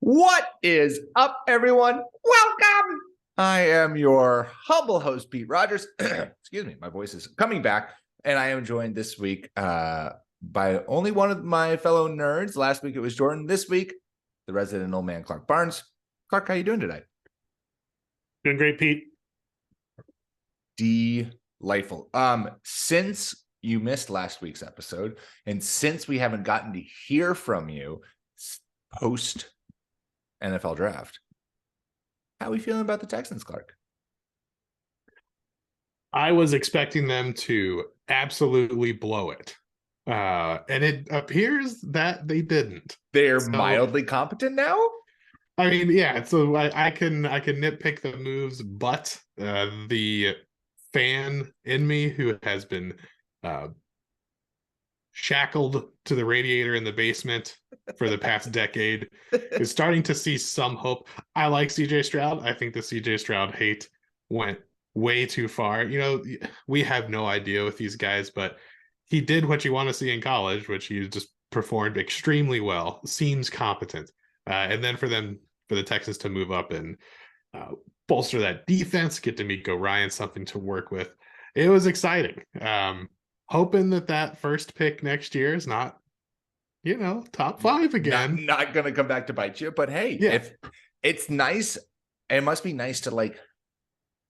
What is up, everyone? Welcome. I am your humble host, Pete Rogers. Excuse me, my voice is coming back, and I am joined this week by only one of my fellow nerds. Last week it was Jordan. This week, the resident old man, Clark Barnes. Clark, how you doing today? Doing great, Pete. Delightful. Since you missed last week's episode, and since we haven't gotten to hear from you post NFL draft, how are we feeling about the Texans, Clark? I was expecting them to absolutely blow it. And it appears that they didn't. They're mildly competent now? I mean, yeah, so I can nitpick the moves, but the fan in me who has been shackled to the radiator in the basement for the past decade is starting to see some hope. I like CJ Stroud. I think the CJ Stroud hate went way too far. You know, we have no idea with these guys, but he did what you want to see in college, which he just performed extremely well, seems competent. And then for the Texans to move up and bolster that defense, get D'Amico Ryan something to work with. It was exciting. Hoping that first pick next year is not, top 5 again. Not going to come back to bite you, but hey, yeah. If it's nice, it must be nice to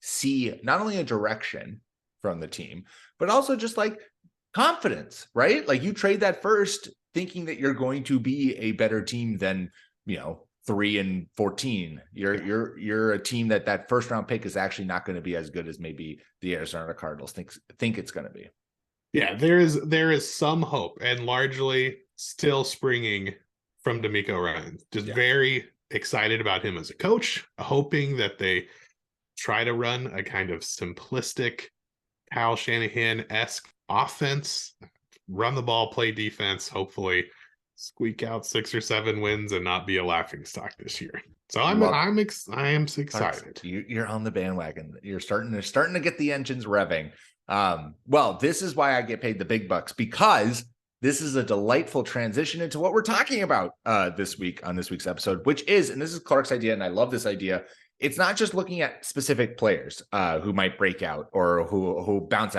see not only a direction from the team, but also just confidence, right? Like you trade that first thinking that you're going to be a better team than, 3-14. You're a team that first round pick is actually not going to be as good as maybe the Arizona Cardinals think it's going to be. Yeah, there is some hope, and largely still springing from D'Amico Ryan. Just very excited about him as a coach, hoping that they try to run a kind of simplistic Kyle Shanahan-esque offense, run the ball, play defense, hopefully squeak out 6 or 7 wins and not be a laughingstock this year. So I am excited. You're on the bandwagon. You're starting to get the engines revving. Well, this is why I get paid the big bucks, because this is a delightful transition into what we're talking about this week on this week's episode, which is, and this is Clark's idea, and I love this idea. It's not just looking at specific players who might break out or who bounce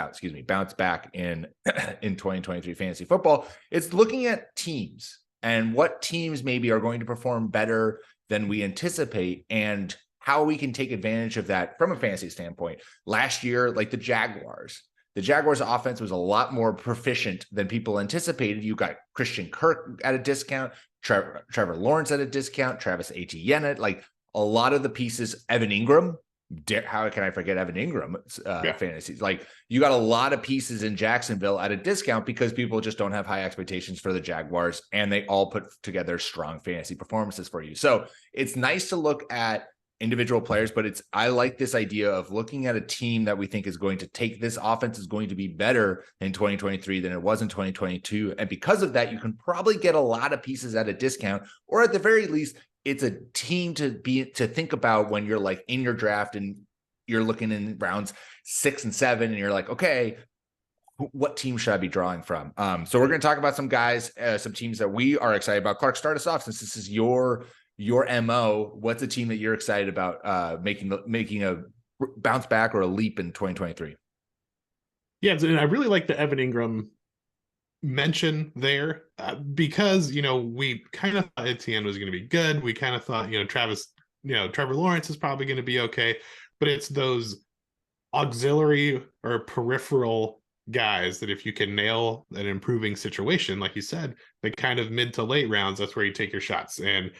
back in 2023 fantasy football. It's looking at teams and what teams maybe are going to perform better than we anticipate, and how we can take advantage of that from a fantasy standpoint. Last year, like the Jaguars offense was a lot more proficient than people anticipated. You got Christian Kirk at a discount, Trevor Lawrence at a discount, Travis Etienne at a lot of the pieces, Evan Ingram. How can I forget Evan Ingram fantasies? You got a lot of pieces in Jacksonville at a discount because people just don't have high expectations for the Jaguars, and they all put together strong fantasy performances for you. So it's nice to look at individual players, but I like this idea of looking at a team that we think is going to take this offense is going to be better in 2023 than it was in 2022. And because of that, you can probably get a lot of pieces at a discount, or at the very least, it's a team to think about when you're in your draft and you're looking in rounds 6 and 7 and you're like, okay, what team should I be drawing from? So we're going to talk about some guys, some teams that we are excited about. Clark, start us off, since this is your MO. What's a team that you're excited about making a bounce back or a leap in 2023? Yeah, and I really like the Evan Ingram mention there because we kind of thought Etienne was going to be good. We kind of thought Trevor Lawrence is probably going to be okay, but it's those auxiliary or peripheral guys that if you can nail an improving situation, like you said, the kind of mid to late rounds, that's where you take your shots. And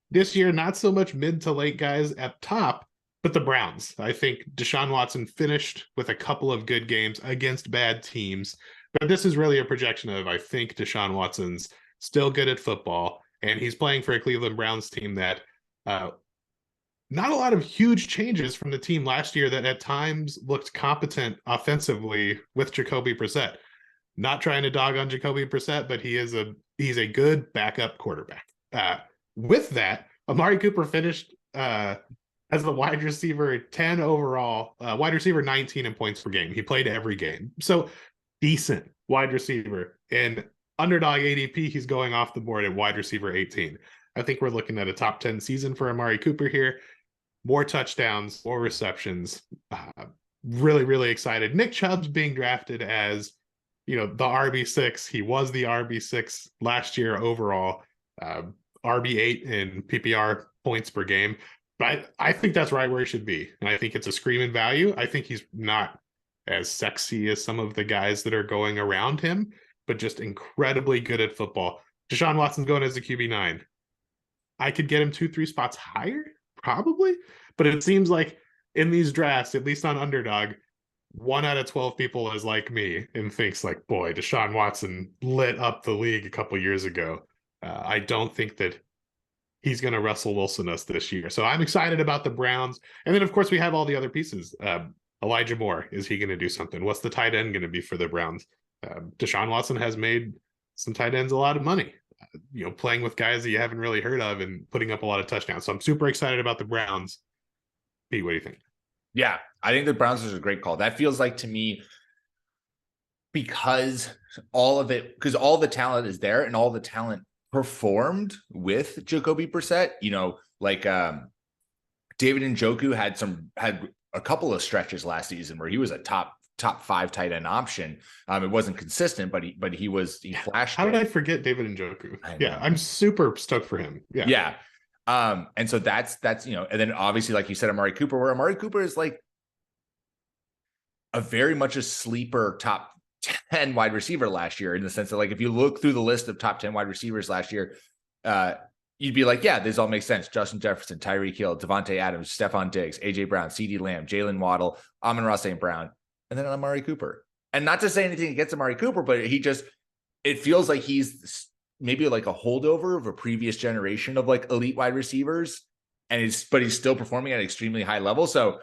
this year, not so much mid to late guys at top, but the Browns. I think Deshaun Watson finished with a couple of good games against bad teams. But this is really a projection of, I think Deshaun Watson's still good at football, and he's playing for a Cleveland Browns team that not a lot of huge changes from the team last year that at times looked competent offensively with Jacoby Brissett. Not trying to dog on Jacoby Brissett, but he's a good backup quarterback. With that, Amari Cooper finished as the wide receiver 10 overall, wide receiver 19 in points per game. He played every game. So decent wide receiver. In underdog ADP, he's going off the board at wide receiver 18. I think we're looking at a top 10 season for Amari Cooper here. More touchdowns, more receptions. Really, really excited. Nick Chubb's being drafted as, the RB6. He was the RB6 last year overall, RB8 in PPR points per game. But I think that's right where he should be. And I think it's a screaming value. I think he's not as sexy as some of the guys that are going around him, but just incredibly good at football. Deshaun Watson's going as a QB9. I could get him 2-3 spots higher, probably. But it seems like in these drafts, at least on Underdog, 1 out of 12 people is like me and thinks like, boy, Deshaun Watson lit up the league a couple years ago. I don't think that he's going to Russell Wilson us this year. So I'm excited about the Browns. And then, of course, we have all the other pieces. Elijah Moore, is he going to do something? What's the tight end going to be for the Browns? Deshaun Watson has made some tight ends a lot of money, playing with guys that you haven't really heard of and putting up a lot of touchdowns. So I'm super excited about the Browns. Pete, what do you think? Yeah, I think the Browns is a great call. That feels like to me, because all the talent is there and all the talent performed with Jacoby Brissett, like David Njoku had a couple of stretches last season where he was a top 5 tight end option. It wasn't consistent, but he flashed. How did I forget David Njoku? Yeah, I'm super stoked for him. Yeah. And so that's and then obviously, like you said, Amari Cooper, where Amari Cooper is like a very much a sleeper top 10 wide receiver last year, in the sense that, like, if you look through the list of top 10 wide receivers last year, you'd be like, yeah, this all makes sense. Justin Jefferson, Tyreek Hill, Devontae Adams, Stephon Diggs, AJ Brown, CeeDee Lamb, Jalen Waddle, Amon-Ra St. Brown, and then Amari Cooper. And not to say anything against Amari Cooper, but it feels like he's maybe like a holdover of a previous generation of like elite wide receivers, but he's still performing at an extremely high level. So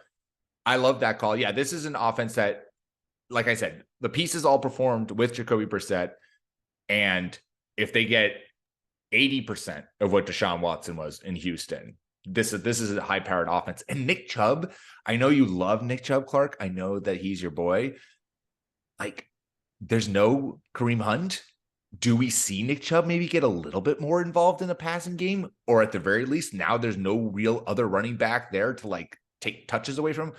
I love that call. Yeah, this is an offense that, like I said, the pieces all performed with Jacoby Brissett. And if they get 80% of what Deshaun Watson was in Houston, this is a high-powered offense. And Nick Chubb, I know you love Nick Chubb, Clark. I know that he's your boy. Like, there's no Kareem Hunt. Do we see Nick Chubb maybe get a little bit more involved in the passing game? Or at the very least, now there's no real other running back there to like take touches away from him.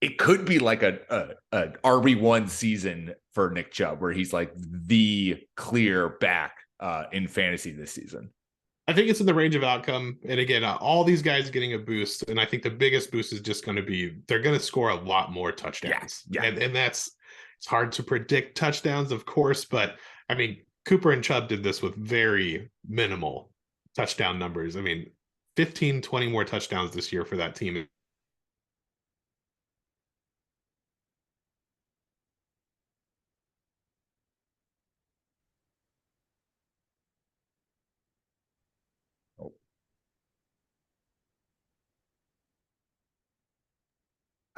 It could be like an RB1 season for Nick Chubb, where he's like the clear back in fantasy this season. I think it's in the range of outcome. And again, all these guys getting a boost. And I think the biggest boost is just going to be, they're going to score a lot more touchdowns. Yeah. And it's hard to predict touchdowns, of course. But I mean, Cooper and Chubb did this with very minimal touchdown numbers. I mean, 15, 20 more touchdowns this year for that team.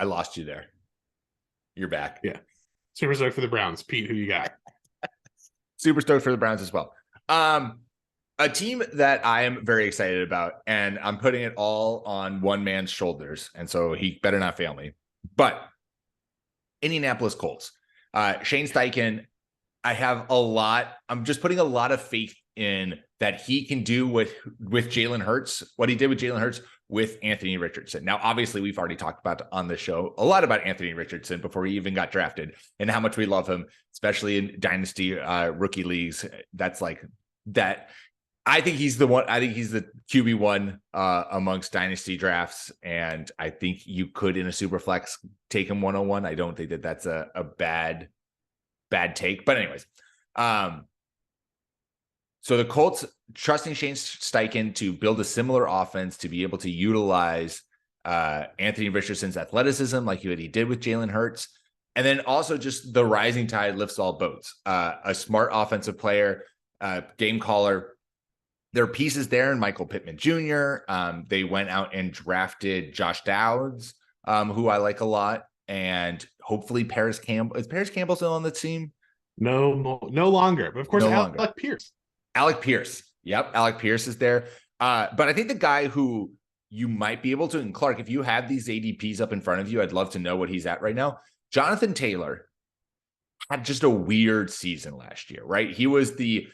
I lost you there. You're back. Yeah. Super stoked for the Browns. Pete, who you got? Super stoked for the Browns as well. A team that I am very excited about, and I'm putting it all on one man's shoulders, and so he better not fail me. But Indianapolis Colts. Shane Steichen, I'm just putting a lot of faith in that he can do with Jalen Hurts, what he did with Jalen Hurts with Anthony Richardson. Now, obviously, we've already talked about on the show a lot about Anthony Richardson before he even got drafted and how much we love him, especially in dynasty rookie leagues. That's like that. I think he's the one. I think he's the QB1 amongst dynasty drafts. And I think you could, in a super flex, take him 101. I don't think that that's a bad take. But anyways, so the Colts trusting Shane Steichen to build a similar offense to be able to utilize Anthony Richardson's athleticism like he did with Jalen Hurts. And then also just the rising tide lifts all boats. A smart offensive player, game caller. There are pieces there in Michael Pittman Jr. They went out and drafted Josh Dowds, who I like a lot. And hopefully Paris Campbell. Is Paris Campbell still on the team? No longer. But of course, Alec Pierce. Alec Pierce. Yep. Alec Pierce is there. But I think the guy who you might be able to, and Clark, if you have these ADPs up in front of you, I'd love to know what he's at right now. Jonathan Taylor had just a weird season last year, right? He was the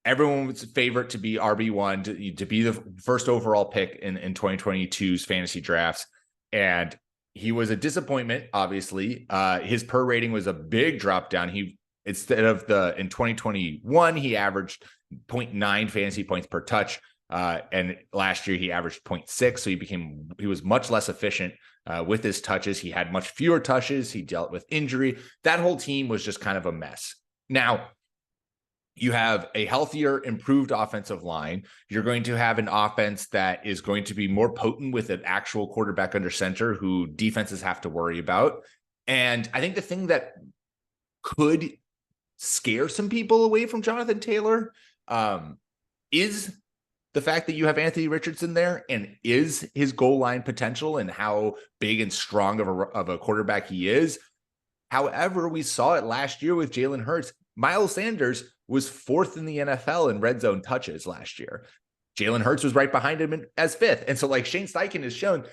everyone was favorite to be RB1, to be the first overall pick in 2022's fantasy drafts. And he was a disappointment, obviously. His per rating was a big drop down. In 2021, he averaged 0.9 fantasy points per touch. And last year he averaged 0.6. So he was much less efficient with his touches. He had much fewer touches. He dealt with injury. That whole team was just kind of a mess. Now, you have a healthier, improved offensive line. You're going to have an offense that is going to be more potent with an actual quarterback under center who defenses have to worry about. And I think the thing that could scare some people away from Jonathan Taylor is the fact that you have Anthony Richardson there, and is his goal line potential and how big and strong of a quarterback he is. However, we saw it last year with Jalen Hurts. Miles Sanders was 4th in the NFL in red zone touches last year. Jalen Hurts was right behind him as 5th. And so, like Shane Steichen has shown,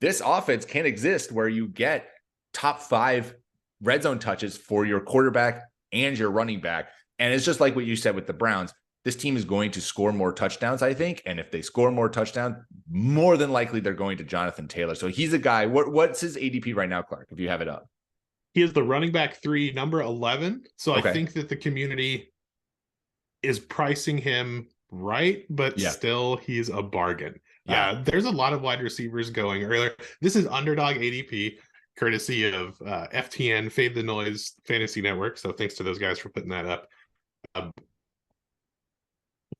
this offense can exist where you get top 5 red zone touches for your quarterback and your running back. And it's just like what you said with the Browns. This team is going to score more touchdowns, I think. And if they score more touchdowns, more than likely they're going to Jonathan Taylor. So he's a guy. What's his ADP right now, Clark, if you have it up? He is the running back 3, number 11. So okay. I think that the community is pricing him right, but still he's a bargain. Yeah. There's a lot of wide receivers going earlier. This is underdog ADP, courtesy of FTN, Fade the Noise Fantasy Network. So thanks to those guys for putting that up.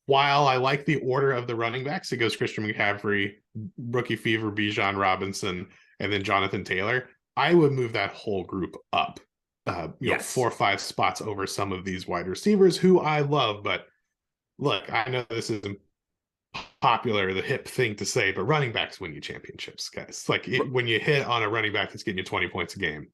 While I like the order of the running backs, it goes Christian McCaffrey, Rookie Fever, Bijan Robinson, and then Jonathan Taylor. I would move that whole group up, 4 or 5 spots over some of these wide receivers who I love. But look, I know this isn't popular, the hip thing to say, but running backs win you championships, guys. Like when you hit on a running back that's getting you 20 points a game,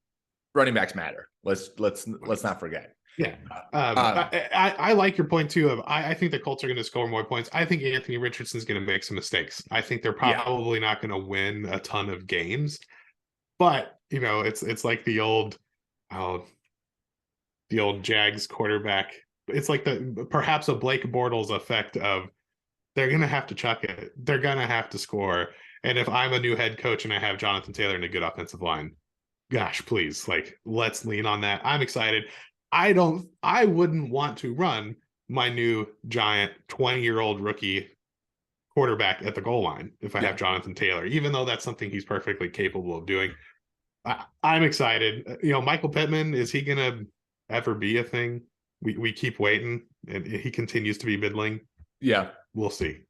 running backs matter. Let's not forget. Yeah. I like your point too of I think the Colts are going to score more points. I think Anthony Richardson's going to make some mistakes. I think they're probably not going to win a ton of games. But it's like the old Jags quarterback. It's like perhaps a Blake Bortles effect of they're gonna have to chuck it. They're gonna have to score. And if I'm a new head coach and I have Jonathan Taylor and a good offensive line, gosh, please, let's lean on that. I'm excited. I wouldn't want to run my new giant 20-year-old rookie quarterback at the goal line if I have Jonathan Taylor, even though that's something he's perfectly capable of doing. I'm excited. Michael Pittman, is he going to ever be a thing? We keep waiting, and he continues to be middling. Yeah, we'll see.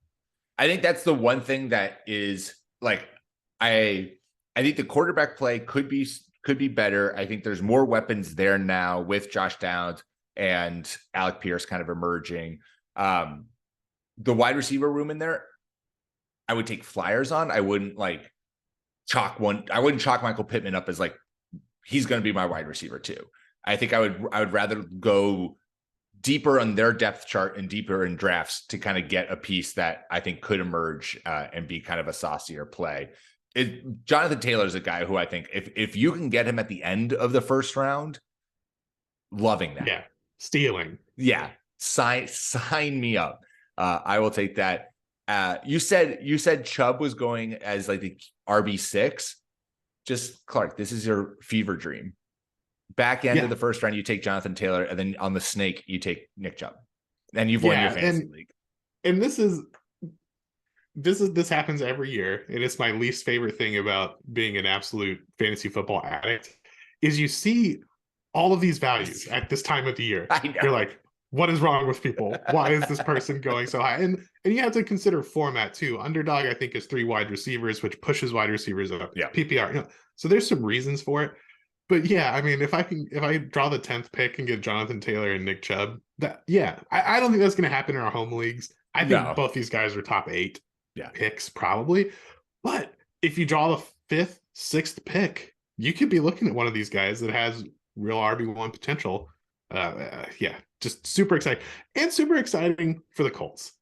I think that's the one thing that is I think the quarterback play could be better. I think there's more weapons there now with Josh Downs and Alec Pierce kind of emerging. The wide receiver room in there, I would take flyers on. I wouldn't chalk Michael Pittman up as he's going to be my wide receiver too. I think I would rather go deeper on their depth chart and deeper in drafts to kind of get a piece that I think could emerge and be kind of a saucier play. Jonathan Taylor is a guy who I think if you can get him at the end of the first round, loving that. Yeah. Stealing. Yeah. Sign me up. I will take that. You said Chubb was going as the RB6. Just Clark, this is your fever dream. Back end of the first round, you take Jonathan Taylor, and then on the snake, you take Nick Chubb. And you've won your fantasy league. And this happens every year, and it's my least favorite thing about being an absolute fantasy football addict is you see all of these values at this time of the year. You're like, what is wrong with people? Why is this person going so high? And you have to consider format too. Underdog, I think, is 3 wide receivers, which pushes wide receivers up. Yeah. PPR. So there's some reasons for it. But yeah, I mean, if I draw the 10th pick and get Jonathan Taylor and Nick Chubb, I don't think that's going to happen in our home leagues. I think both these guys are top 8 picks probably. But if you draw the 5th, 6th pick, you could be looking at one of these guys that has real RB1 potential. Just super exciting, and super exciting for the Colts.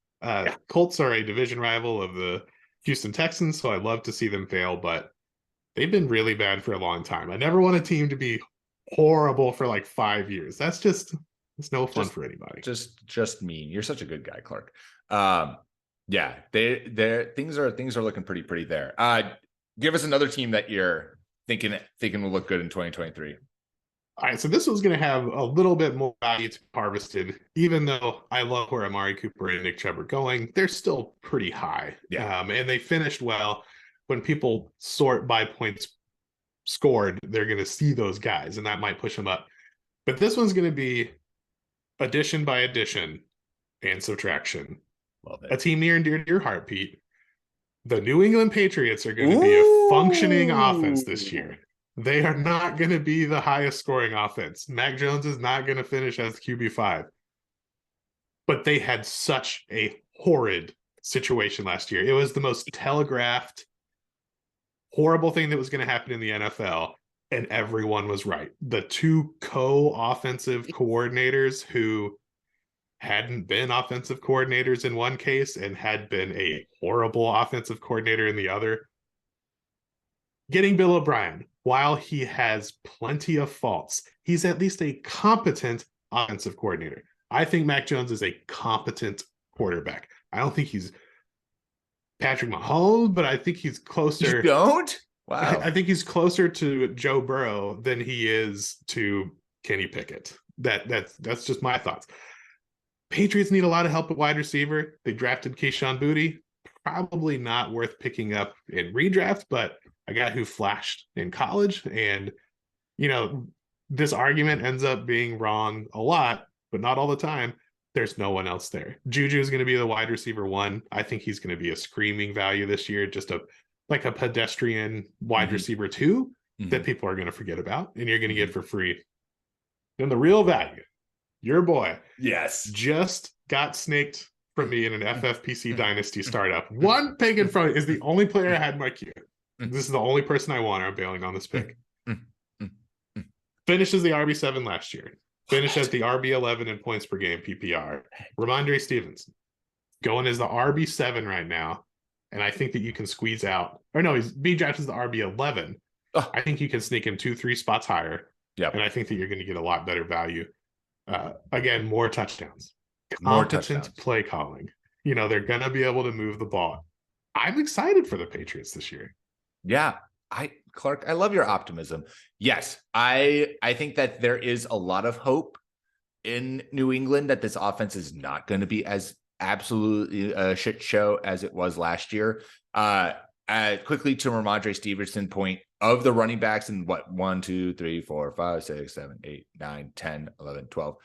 Colts are a division rival of the Houston Texans, so I'd love to see them fail, but they've been really bad for a long time. I never want a team to be horrible for 5 years. That's just It's no fun for anybody. Just mean. You're such a good guy, Clark. Yeah, things are looking pretty there. Give us another team that you're thinking will look good in 2023. All right, so this one's going to have a little bit more value to be harvested. Even though I love where Amari Cooper and Nick Chubb are going, they're still pretty high. Yeah. And they finished well. When people sort by points scored, they're going to see those guys, and that might push them up. But this one's going to be addition by addition and subtraction. Love it. A team near and dear to your heart, Pete. The New England Patriots are going to be a functioning offense this year. They are not going to be the highest scoring offense. Mac Jones is not going to finish as QB5. But they had such a horrid situation last year. It was the most telegraphed, horrible thing that was going to happen in the NFL, and everyone was right. The two co-offensive coordinators who hadn't been offensive coordinators in one case and had been a horrible offensive coordinator in the other. Getting Bill O'Brien, while he has plenty of faults, he's at least a competent offensive coordinator. I think Mac Jones is a competent quarterback. I don't think he's Patrick Mahomes, but I think he's closer. You don't? Wow. I think he's closer to Joe Burrow than he is to Kenny Pickett. That's just my thoughts. Patriots need a lot of help at wide receiver. They drafted Kayshon Boutte. Probably not worth picking up in redraft, but a guy who flashed in college. And, this argument ends up being wrong a lot, but not all the time. There's no one else there. Juju is going to be the wide receiver 1. I think he's going to be a screaming value this year, just a pedestrian wide receiver 2 that people are going to forget about, and you're going to get for free. And the real value, your boy, yes, just got snaked from me in an FFPC Dynasty startup. One pick in front is the only player I had in my queue. This is the only person I want. I'm bailing on this pick. Finishes the RB7 last year. Finished as the RB11 in points per game PPR. Ramondre Stevenson going as the RB7 right now. And I think that you can squeeze out, or no, he's being drafted as the RB11. I think you can sneak him 2-3 spots higher. Yeah. And I think that you're going to get a lot better value. Again, more touchdowns. More Competent play calling. They're going to be able to move the ball. I'm excited for the Patriots this year. Yeah. Clark, I love your optimism. Yes, I think that there is a lot of hope in New England that this offense is not going to be as absolutely a shit show as it was last year. Quickly to Ramondre Stevenson point, of the running backs in 1, 2, 3, 4, 5, 6, 7, 8, 9, 10, 11, 12.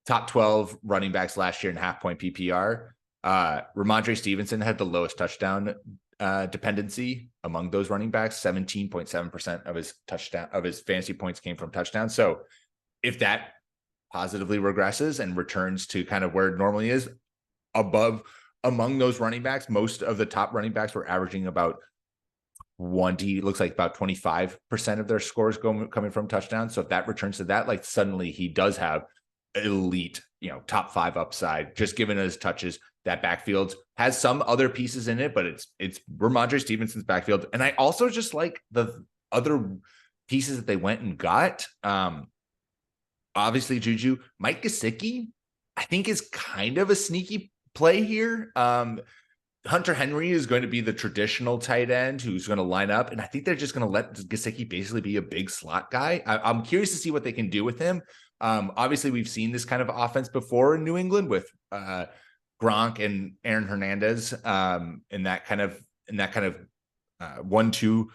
Top 12 running backs last year in half point PPR. Ramondre Stevenson had the lowest touchdown dependency among those running backs. 17.7% of his fantasy points came from touchdowns. So if that positively regresses and returns to kind of where it normally is, among those running backs, most of the top running backs were averaging about 20, looks like about 25% of their scores coming from touchdowns. So if that returns to that, suddenly he does have elite, top 5 upside, just given his touches. That backfield has some other pieces in it, but it's Ramondre Stevenson's backfield. And I also just like the other pieces that they went and got. Obviously Juju. Mike Gesicki, I think, is kind of a sneaky play here. Hunter Henry is going to be the traditional tight end who's going to line up. And I think they're just going to let Gesicki basically be a big slot guy. I'm curious to see what they can do with him. Obviously we've seen this kind of offense before in New England with, Gronk and Aaron Hernandez in that kind of 1-2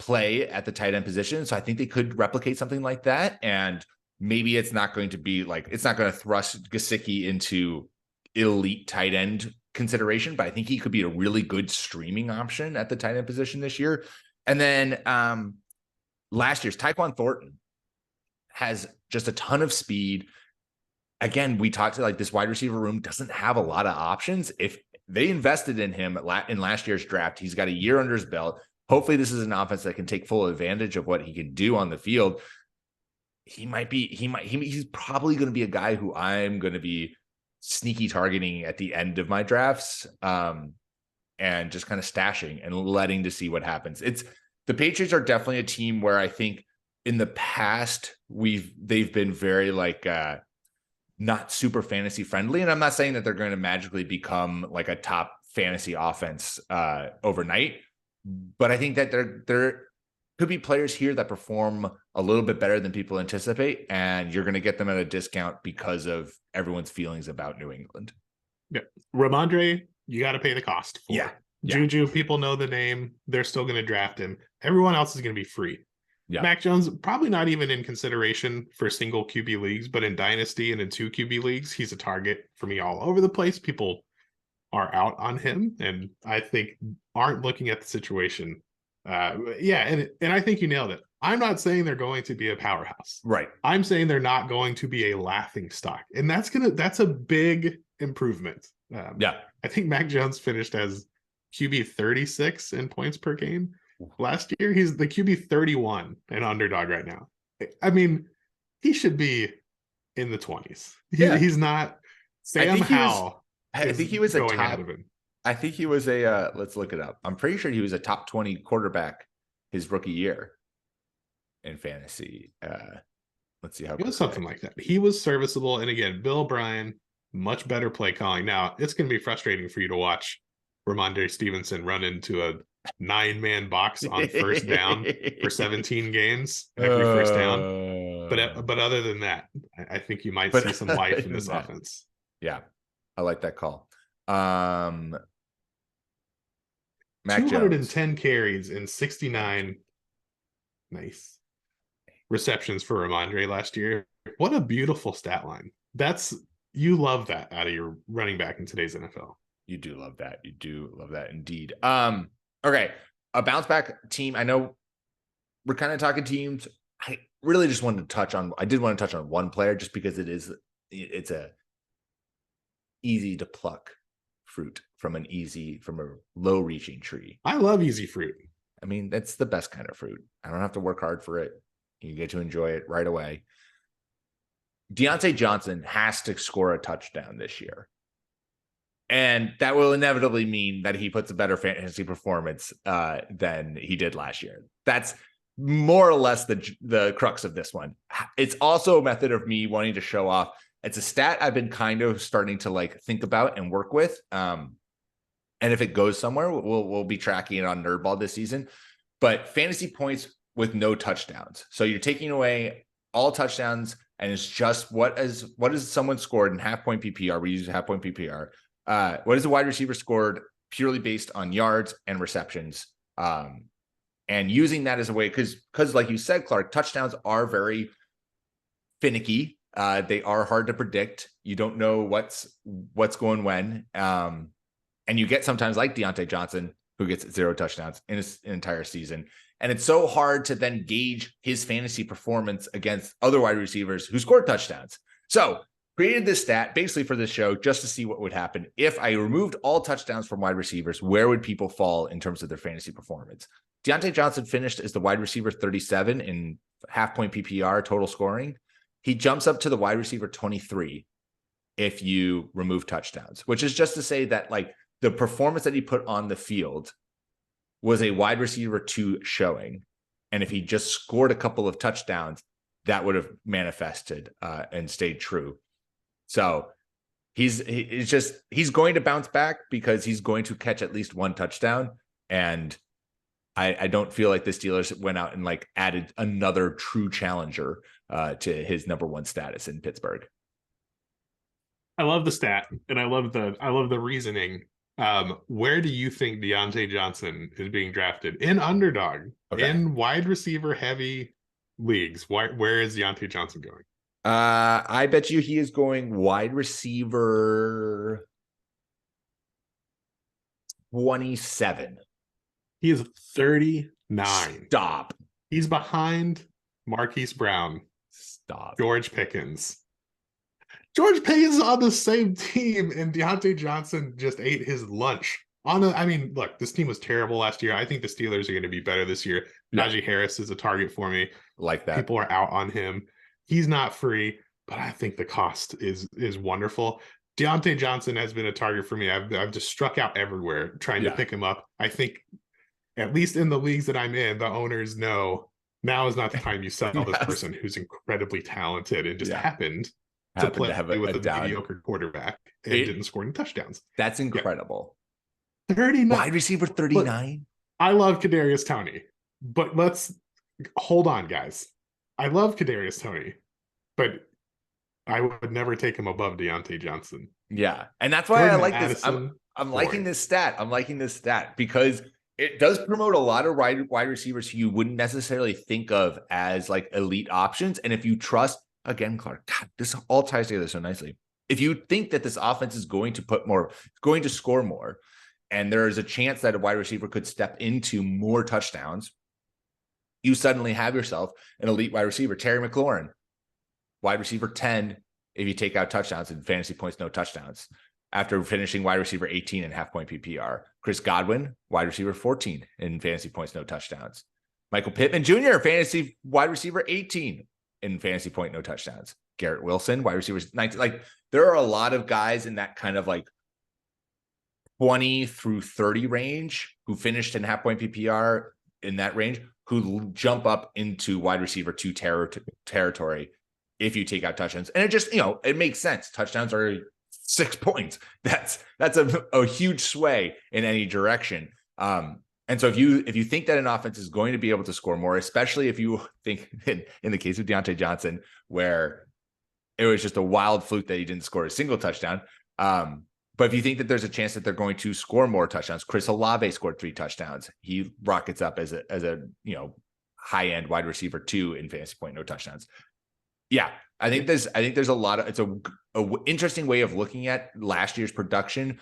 play at the tight end position. So I think they could replicate something like that. And maybe it's not going to be it's not going to thrust Gesicki into elite tight end consideration, but I think he could be a really good streaming option at the tight end position this year. And then last year's Tyquan Thornton has just a ton of speed. Again, we talked to this wide receiver room doesn't have a lot of options. If they invested in him in last year's draft, he's got a year under his belt. Hopefully this is an offense that can take full advantage of what he can do on the field. He's probably going to be a guy who I'm going to be sneaky targeting at the end of my drafts and just kind of stashing and letting to see what happens. The Patriots are definitely a team where I think in the past they've been very not super fantasy friendly. And I'm not saying that they're going to magically become like a top fantasy offense overnight, but I think that there could be players here that perform a little bit better than people anticipate, and you're going to get them at a discount because of everyone's feelings about New England. Yeah. Ramondre, you got to pay the cost for. Yeah. Juju, people know the name. They're still going to draft him. Everyone else is going to be free. Yeah. Mac Jones, probably not even in consideration for single QB leagues, but in Dynasty and in 2 QB leagues, he's a target for me all over the place. People are out on him, and I think aren't looking at the situation. And I think you nailed it. I'm not saying they're going to be a powerhouse. Right. I'm saying they're not going to be a laughing stock. And that's a big improvement. I think Mac Jones finished as QB 36 in points per game. Last year, he's the QB 31 and underdog right now. I mean, he should be in the 20s. He's not. Sam Howell. I think he was a top. I think he was a. Let's look it up. I'm pretty sure he was a top 20 quarterback his rookie year in fantasy. Let's see how it was something like that. He was serviceable, and again, Bill O'Brien, much better play calling. Now it's going to be frustrating for you to watch Ramondre Stevenson run into a 9-man box on first down for 17 games every first down. But other than that, I think you might see some life in this offense. Yeah, I like that call. Mac 210 Jones. carries and 69 receptions for Ramondre last year. What a beautiful stat line. You love that out of your running back in today's NFL. You do love that. You do love that indeed. Okay, a bounce back team. I know we're kind of talking teams. I really just wanted to touch on. I did want to touch on one player just because it's a easy to pluck fruit from a low reaching tree. I love easy fruit. I mean, that's the best kind of fruit. I don't have to work hard for it. You get to enjoy it right away. Deontay Johnson has to score a touchdown this year. And that will inevitably mean that he puts a better fantasy performance than he did last year. That's more or less the crux of this one. It's also a method of me wanting to show off. It's a stat I've been kind of starting to like think about and work with. And if it goes somewhere, we'll be tracking it on NerdBall this season. But fantasy points with no touchdowns. So you're taking away all touchdowns, and it's just what is someone scored in half-point PPR. We use half-point PPR. What is a wide receiver scored purely based on yards and receptions? And using that as a way, because like you said, Clark, touchdowns are very finicky. They are hard to predict. You don't know what's going when. And you get sometimes like Deontay Johnson, who gets 0 touchdowns in an entire season. And it's so hard to then gauge his fantasy performance against other wide receivers who scored touchdowns. So created this stat basically for this show just to see what would happen. If I removed all touchdowns from wide receivers, where would people fall in terms of their fantasy performance? Deontay Johnson finished as the wide receiver 37 in half-point PPR total scoring. He jumps up to the wide receiver 23 if you remove touchdowns, which is just to say that like the performance that he put on the field was a wide receiver 2 showing. And if he just scored a couple of touchdowns, that would have manifested and stayed true. So he's going to bounce back because he's going to catch at least 1 touchdown. And I don't feel like the Steelers went out and like added another true challenger to his number 1 status in Pittsburgh. I love the stat and I love the reasoning. Where do you think Deontay Johnson is being drafted? In underdog, in wide receiver heavy leagues. Where is Deontay Johnson going? I bet you he is going wide receiver 27. He is 39. Stop. He's behind Marquise Brown. Stop. George Pickens. George Pickens is on the same team, and Deontay Johnson just ate his lunch. Look, this team was terrible last year. I think the Steelers are going to be better this year. Yeah. Najee Harris is a target for me. Like that. People are out on him. He's not free, but I think the cost is wonderful. Deontay Johnson has been a target for me. I've just struck out everywhere trying to pick him up. I think, at least in the leagues that I'm in, the owners know now is not the time you sell this person who's incredibly talented and just happened to happened play to have with a a down. mediocre quarterback and It, didn't score any touchdowns. that's Yeah. incredible. 39. Wide receiver 39. I love Kadarius Toney, but let's hold on, guys. I love Kadarius Toney, but I would never take him above Deontay Johnson. Yeah. And that's why Jordan I like Addison, this. I'm liking this stat. I'm liking this stat because it does promote a lot of wide receivers who you wouldn't necessarily think of as like elite options. And if you trust, again, Clark, God, this all ties together so nicely. If you think that this offense is going to score more, and there is a chance that a wide receiver could step into more touchdowns, you suddenly have yourself an elite wide receiver. Terry McLaurin, wide receiver 10, if you take out touchdowns and fantasy points, no touchdowns, after finishing wide receiver 18 in half-point PPR. Chris Godwin, wide receiver 14 in fantasy points, no touchdowns. Michael Pittman Jr., fantasy wide receiver 18 in fantasy point, no touchdowns. Garrett Wilson, wide receiver 19. Like, there are a lot of guys in that kind of like 20 through 30 range who finished in half-point PPR in that range, who jump up into wide receiver 2 territory if you take out touchdowns. And it just, it makes sense. Touchdowns are 6 points. That's a huge sway in any direction. And so if you think that an offense is going to be able to score more, especially if you think in the case of Deontay Johnson, where it was just a wild fluke that he didn't score a single touchdown. But if you think that there's a chance that they're going to score more touchdowns, Chris Olave scored 3 touchdowns. He rockets up as a high-end wide receiver 2 in fantasy point, no touchdowns. Yeah, I think there's a lot of, it's a interesting way of looking at last year's production.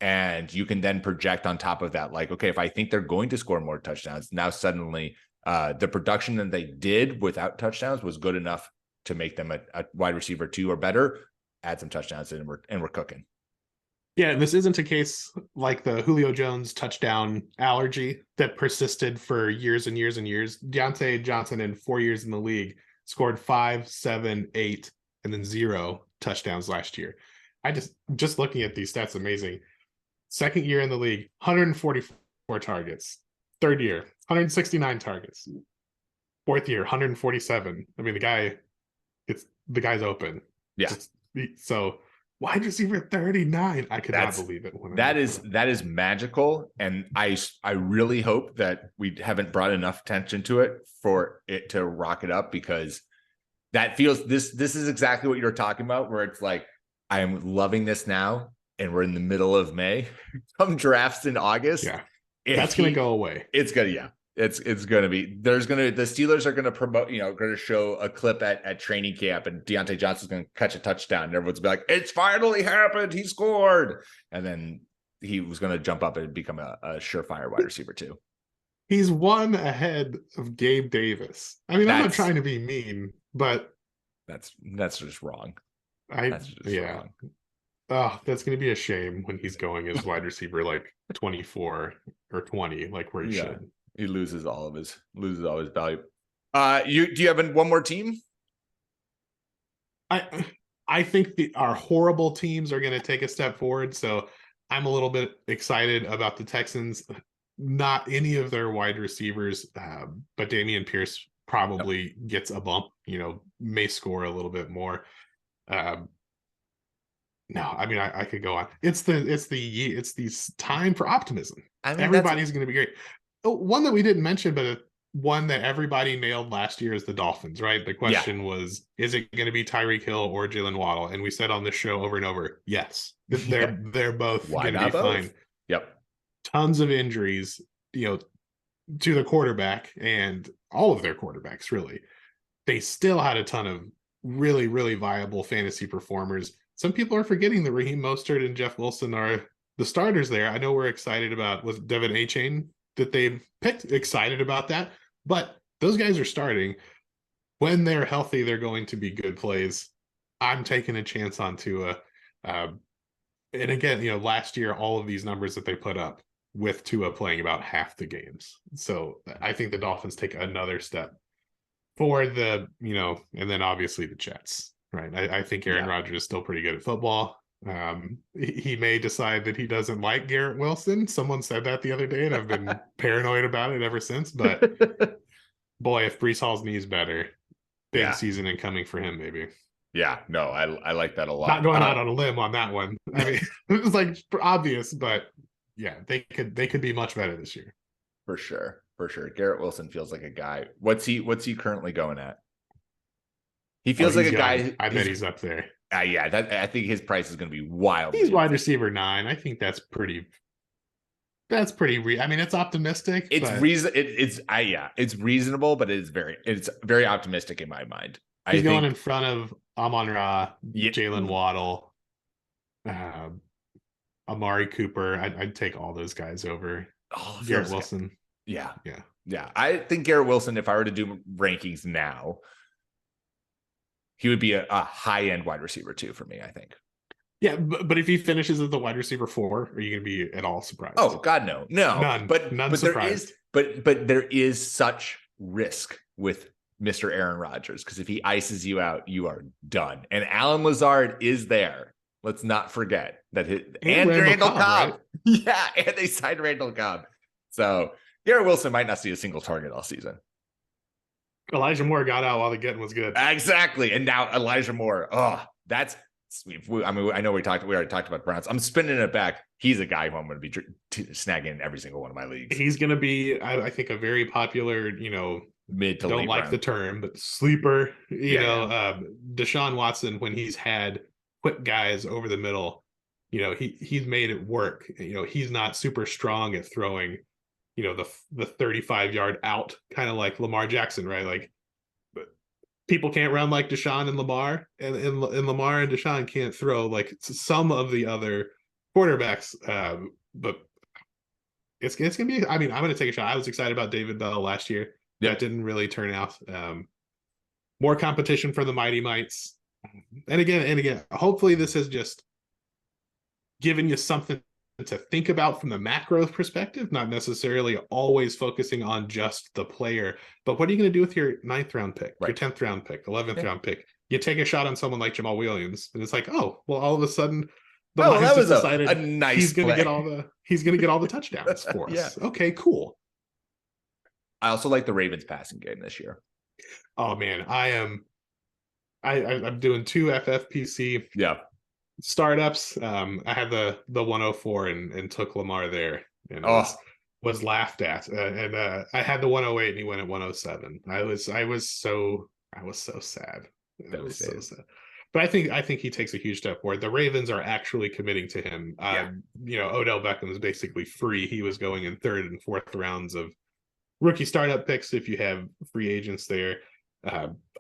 And you can then project on top of that, like, okay, if I think they're going to score more touchdowns, now suddenly the production that they did without touchdowns was good enough to make them a wide receiver 2 or better. Add some touchdowns and we're cooking. Yeah, this isn't a case like the Julio Jones touchdown allergy that persisted for years and years and years. Deontay Johnson in 4 years in the league scored 5, 7, 8, and then 0 touchdowns last year. I just looking at these stats, amazing. Second year in the league, 144 targets. Third year, 169 targets. Fourth year, 147. I mean, the guy's open. Yeah. So wide receiver 39, I could not believe it. That is magical, and I really hope that we haven't brought enough attention to it for it to rocket up, because that feels this is exactly what you're talking about, where it's like, I am loving this now, and we're in the middle of May. Come drafts in August. Yeah, that's gonna go away. It's gonna It's going to be, the Steelers are going to promote, going to show a clip at training camp, and Deontay Johnson's going to catch a touchdown, and everyone's going to be like, it's finally happened. He scored. And then he was going to jump up and become a surefire wide receiver 2. He's one ahead of Gabe Davis. I mean, I'm not trying to be mean, but that's just wrong. Wrong. Oh, that's going to be a shame when he's going as wide receiver like 24 or 20, like where he should. He loses all of his value. Do you have one more team? I think our horrible teams are going to take a step forward. So I'm a little bit excited about the Texans. Not any of their wide receivers, but Dameon Pierce probably gets a bump. May score a little bit more. No, I mean, I could go on. It's the time for optimism. I mean, everybody's going to be great. One that we didn't mention, but one that everybody nailed last year is the Dolphins, right? The question was, is it going to be Tyreek Hill or Jalen Waddle? And we said on this show over and over, yes, they're both going to be fine. Yep. Tons of injuries, to the quarterback and all of their quarterbacks, really. They still had a ton of really, really viable fantasy performers. Some people are forgetting that Raheem Mostert and Jeff Wilson are the starters there. I know we're excited about, was Devin Achane that they picked, excited about that, but those guys are starting. When they're healthy, they're going to be good plays. I'm taking a chance on Tua. And again, last year, all of these numbers that they put up with Tua playing about half the games. So I think the Dolphins take another step for and then obviously the Jets, right? I think Aaron Rodgers is still pretty good at football. He may decide that he doesn't like Garrett Wilson. Someone said that the other day, and I've been paranoid about it ever since. But boy, if Breece Hall's knee is better, big season incoming for him, maybe. Yeah, no, I like that a lot. Not going out on a limb on that one. I mean, it's like obvious, but yeah, they could be much better this year. For sure. Garrett Wilson feels like a guy. What's he currently going at? He feels like a guy. I bet he's up there. Yeah, I think his price is going to be wild. He's wide receiver 9. I think that's pretty. I mean, it's optimistic. It's it's reasonable, but it's very optimistic in my mind. He's going in front of Amon-Ra, Jalen Waddle, Amari Cooper. I'd take all those guys over Garrett Wilson. Yeah. I think Garrett Wilson, if I were to do rankings now, he would be a high-end wide receiver 2 for me, I think. Yeah, but if he finishes as the wide receiver 4, are you going to be at all surprised? Oh God, no. None. But surprised. There is such risk with Mr. Aaron Rodgers, because if he ices you out, you are done. And Allen Lazard is there. Let's not forget that and Randall Cobb. Right? Yeah, and they signed Randall Cobb. So Garrett Wilson might not see a single target all season. Elijah Moore got out while the getting was good. Exactly. And now Elijah Moore. Oh, that's sweet. I mean, I know we already talked about Browns. I'm spinning it back. He's a guy who I'm going to be snagging in every single one of my leagues. He's going to be, I think, a very popular, mid to don't late like round. The term, but sleeper. Deshaun Watson, when he's had quick guys over the middle, he's made it work. He's not super strong at throwing, the 35-yard out, kind of like Lamar Jackson, right? Like, people can't run like Deshaun and Lamar, and Lamar and Deshaun can't throw like some of the other quarterbacks. But it's gonna be. I mean, I'm gonna take a shot. I was excited about David Bell last year. Yep. That didn't really turn out. More competition for the Mighty Mites, and again. Hopefully, this has just given you something to think about from the macro perspective, not necessarily always focusing on just the player. But what are you going to do with your 9th round pick, right, your 10th round pick, 11th round pick? You take a shot on someone like Jamal Williams, and it's like, oh, well, all of a sudden, the Lions just decided a nice he's going to get all the touchdowns for us. Yeah. Okay, cool. I also like the Ravens passing game this year. Oh man, I'm doing 2 FFPC. Yeah. Startups. I had the 104 and took Lamar there, and was laughed at. And I had the 108 and he went at 107. I was so sad. That was so sad. But I think he takes a huge step forward. The Ravens are actually committing to him. Odell Beckham is basically free. He was going in 3rd and 4th rounds of rookie startup picks if you have free agents there.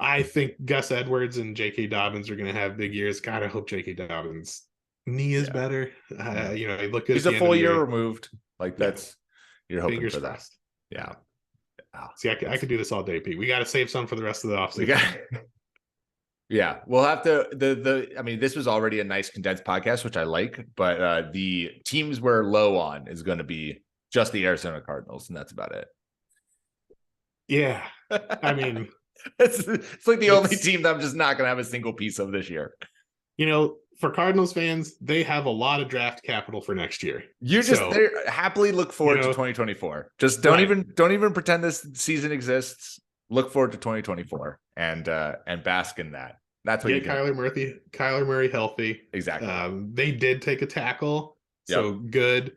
I think Gus Edwards and J.K. Dobbins are going to have big years. God, I hope J.K. Dobbins' knee is better. He looked good. He's a full year removed. Like that's you're hoping fingers for that. Crossed. Yeah. See, I could do this all day, Pete. We got to save some for the rest of the offseason. Yeah, we'll have to. I mean, this was already a nice condensed podcast, which I like. But the teams we're low on is going to be just the Arizona Cardinals, and that's about it. Yeah, I mean. It's like the only team that I'm just not going to have a single piece of this year. For Cardinals fans, they have a lot of draft capital for next year. Happily look forward to 2024. Just don't even pretend this season exists. Look forward to 2024 and bask in that. That's what you get. Kyler Murray healthy. Exactly. They did take a tackle, so good.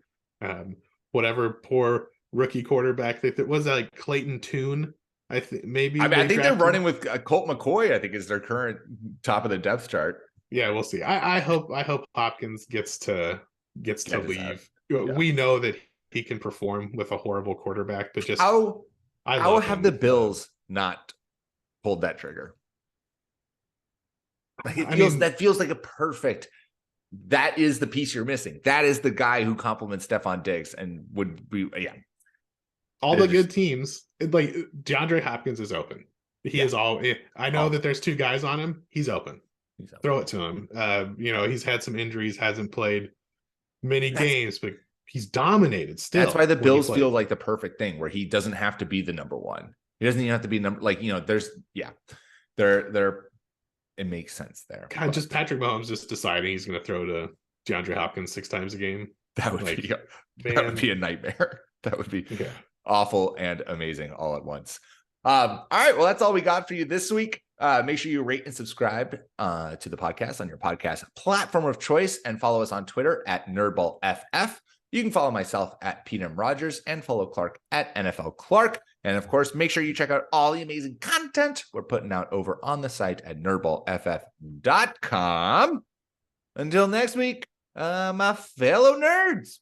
Whatever poor rookie quarterback that was like Clayton Tune. I think they're running with Colt McCoy. I think is their current top of the depth chart. Yeah, we'll see. I hope Hopkins gets to leave. Yeah. We know that he can perform with a horrible quarterback, but just how have the Bills not pulled that trigger? That feels like a perfect. That is the piece you're missing. That is the guy who complements Stephon Diggs and would be all the good teams. Like DeAndre Hopkins is open. He is all. I know that there's 2 guys on him. He's open. Throw it to him. He's had some injuries, hasn't played many games, but he's dominated still. That's why the Bills feel like the perfect thing, where he doesn't have to be the number 1. He doesn't even have to be they're it makes sense there. God, just Patrick Mahomes just deciding he's going to throw to DeAndre Hopkins 6 times a game. That would be a nightmare. That would be awful and amazing all at once. All right, well, that's all we got for you this week. Make sure you rate and subscribe to the podcast on your podcast platform of choice and follow us on Twitter at NerdBallFF. You can follow myself at Pete M. Rogers and follow Clark at NFL Clark. And of course, make sure you check out all the amazing content we're putting out over on the site at nerdballff.com. Until next week, my fellow nerds.